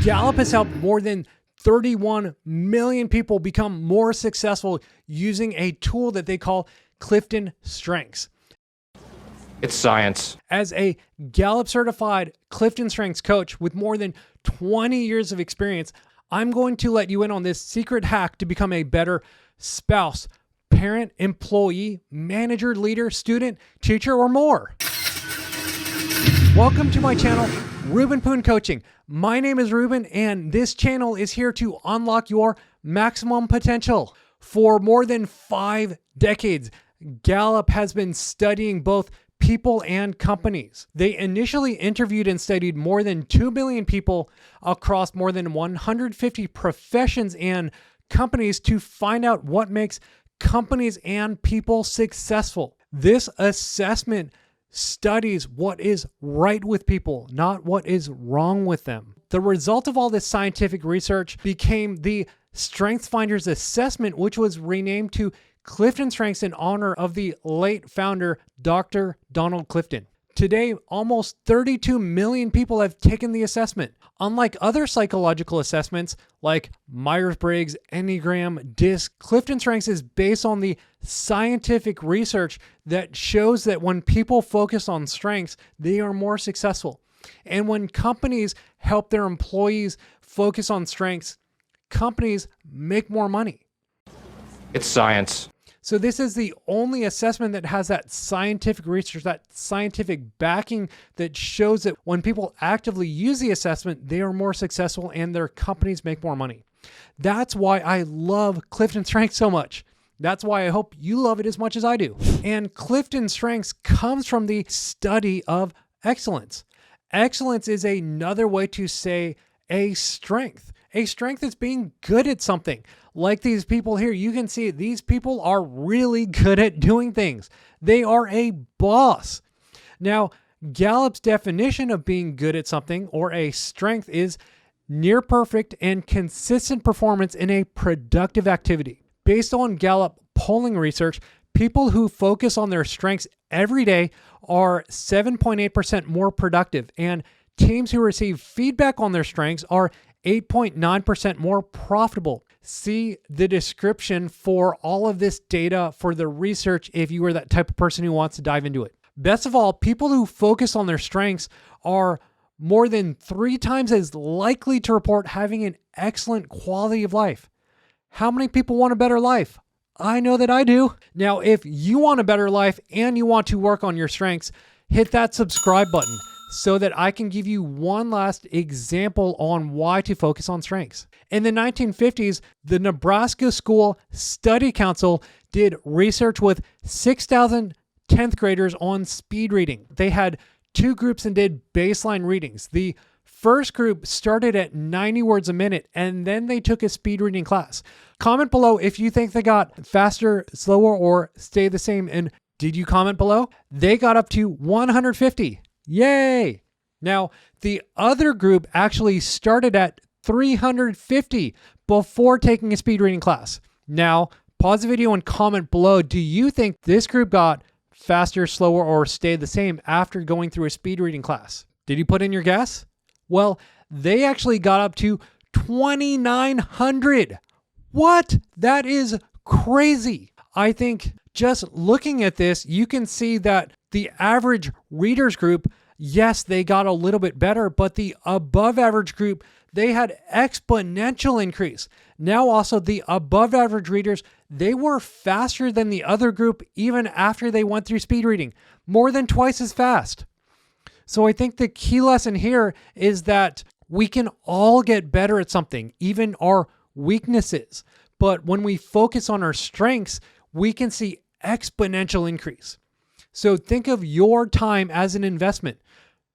Gallup has helped more than 31 million people become more successful using a tool that they call CliftonStrengths. It's science. As a Gallup certified CliftonStrengths coach with more than 20 years of experience, I'm going to let you in on this secret hack to become a better spouse, parent, employee, manager, leader, student, teacher, or more. Welcome to my channel, Ruben Poon Coaching. My name is Ruben, and this channel is here to unlock your maximum potential. For more than 5 decades, Gallup has been studying both people and companies. They initially interviewed and studied more than 2 billion people across more than 150 professions and companies to find out what makes companies and people successful. This assessment studies what is right with people, not what is wrong with them. The result of all this scientific research became the StrengthsFinder's assessment, which was renamed to CliftonStrengths in honor of the late founder, Dr. Donald Clifton. Today, almost 32 million people have taken the assessment. Unlike other psychological assessments like Myers-Briggs, Enneagram, DISC, CliftonStrengths is based on the scientific research that shows that when people focus on strengths, they are more successful. And when companies help their employees focus on strengths, companies make more money. It's science. So this is the only assessment that has that scientific research, that scientific backing that shows that when people actively use the assessment, they are more successful and their companies make more money. That's why I love CliftonStrengths so much. That's why I hope you love it as much as I do. And CliftonStrengths comes from the study of excellence. Excellence is another way to say a strength. A strength is being good at something. Like these people here, you can see these people are really good at doing things. They are a boss. Now, Gallup's definition of being good at something or a strength is near perfect and consistent performance in a productive activity. Based on Gallup polling research, people who focus on their strengths every day are 7.8% more productive, and teams who receive feedback on their strengths are 8.9% more profitable. See the description for all of this data for the research if you are that type of person who wants to dive into it. Best of all, people who focus on their strengths are more than 3 times as likely to report having an excellent quality of life. How many people want a better life? I know that I do. Now, if you want a better life and you want to work on your strengths, hit that subscribe button so that I can give you one last example on why to focus on strengths. In the 1950s, the Nebraska School Study Council did research with 6,000 10th graders on speed reading. They had 2 groups and did baseline readings. The first group started at 90 words a minute, and then they took a speed reading class. Comment below if you think they got faster, slower, or stay the same. And did you comment below? They got up to 150. Yay! Now, the other group actually started at 350 before taking a speed reading class. Now, pause the video and comment below. Do you think this group got faster, slower, or stayed the same after going through a speed reading class? Did you put in your guess? Well, they actually got up to 2,900. What? That is crazy. I think just looking at this, you can see that the average readers group, yes, they got a little bit better, but the above average group, they had exponential increase. Now also the above average readers, they were faster than the other group even after they went through speed reading, more than twice as fast. So I think the key lesson here is that we can all get better at something, even our weaknesses. But when we focus on our strengths, we can see exponential increase. So think of your time as an investment.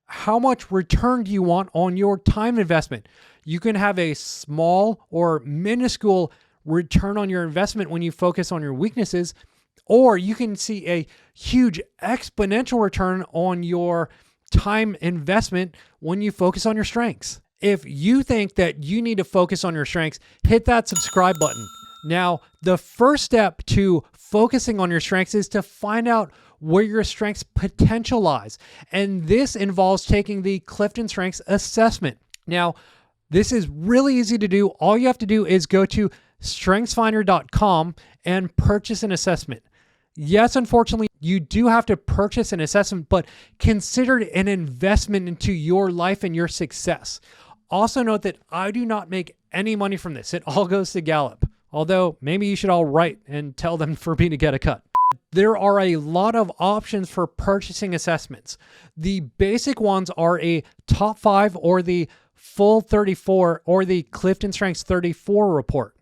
How much return do you want on your time investment? You can have a small or minuscule return on your investment when you focus on your weaknesses, or you can see a huge exponential return on your time investment when you focus on your strengths. If you think that you need to focus on your strengths, hit that subscribe button. Now, the first step to focusing on your strengths is to find out where your strengths potential lies. And this involves taking the CliftonStrengths Assessment. Now, This is really easy to do. All you have to do is go to StrengthsFinder.com and purchase an assessment. Yes, unfortunately, you do have to purchase an assessment, but consider it an investment into your life and your success. Also note that I do not make any money from this. It all goes to Gallup. Although maybe you should all write and tell them for me to get a cut. There are a lot of options for purchasing assessments. The basic ones are a top 5 or the full 34 or the CliftonStrengths 34 report.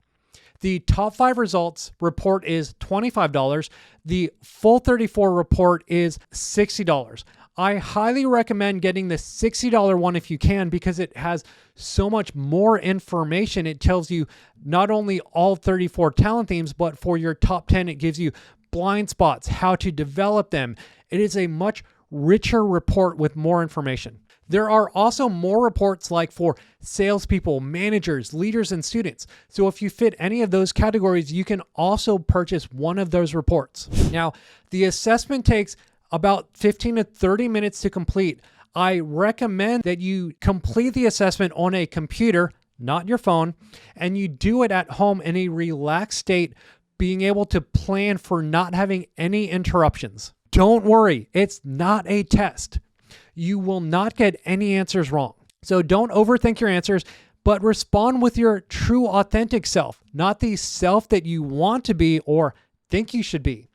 The top 5 results report is $25. The full 34 report is $60. I highly recommend getting the $60 one if you can, because it has so much more information. It tells you not only all 34 talent themes, but for your top 10, it gives you blind spots, how to develop them. It is a much richer report with more information. There are also more reports like for salespeople, managers, leaders, and students. So if you fit any of those categories, you can also purchase one of those reports. Now, the assessment takes about 15 to 30 minutes to complete. I recommend that you complete the assessment on a computer, not your phone, and you do it at home in a relaxed state, being able to plan for not having any interruptions. Don't worry, it's not a test. You will not get any answers wrong. So don't overthink your answers, but respond with your true authentic self, not the self that you want to be or think you should be.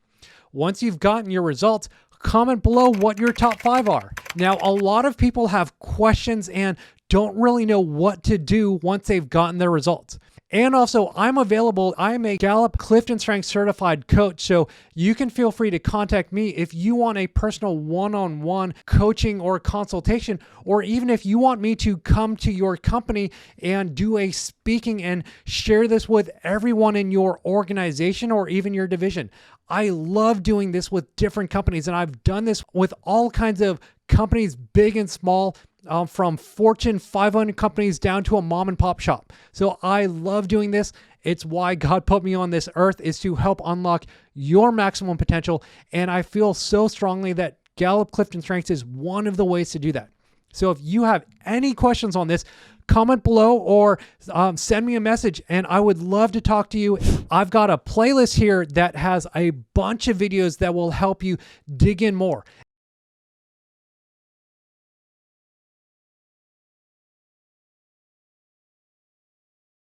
Once you've gotten your results, comment below what your top 5 are. Now, a lot of people have questions and don't really know what to do once they've gotten their results. And also, I'm available. I'm a Gallup CliftonStrengths certified coach, so you can feel free to contact me if you want a personal one-on-one coaching or consultation, or even if you want me to come to your company and do a speaking and share this with everyone in your organization or even your division. I love doing this with different companies, and I've done this with all kinds of companies, big and small, from Fortune 500 companies down to a mom and pop shop. So I love doing this. It's why God put me on this earth, is to help unlock your maximum potential. And I feel so strongly that Gallup CliftonStrengths is one of the ways to do that. So if you have any questions on this, comment below or send me a message, and I would love to talk to you. I've got a playlist here that has a bunch of videos that will help you dig in more.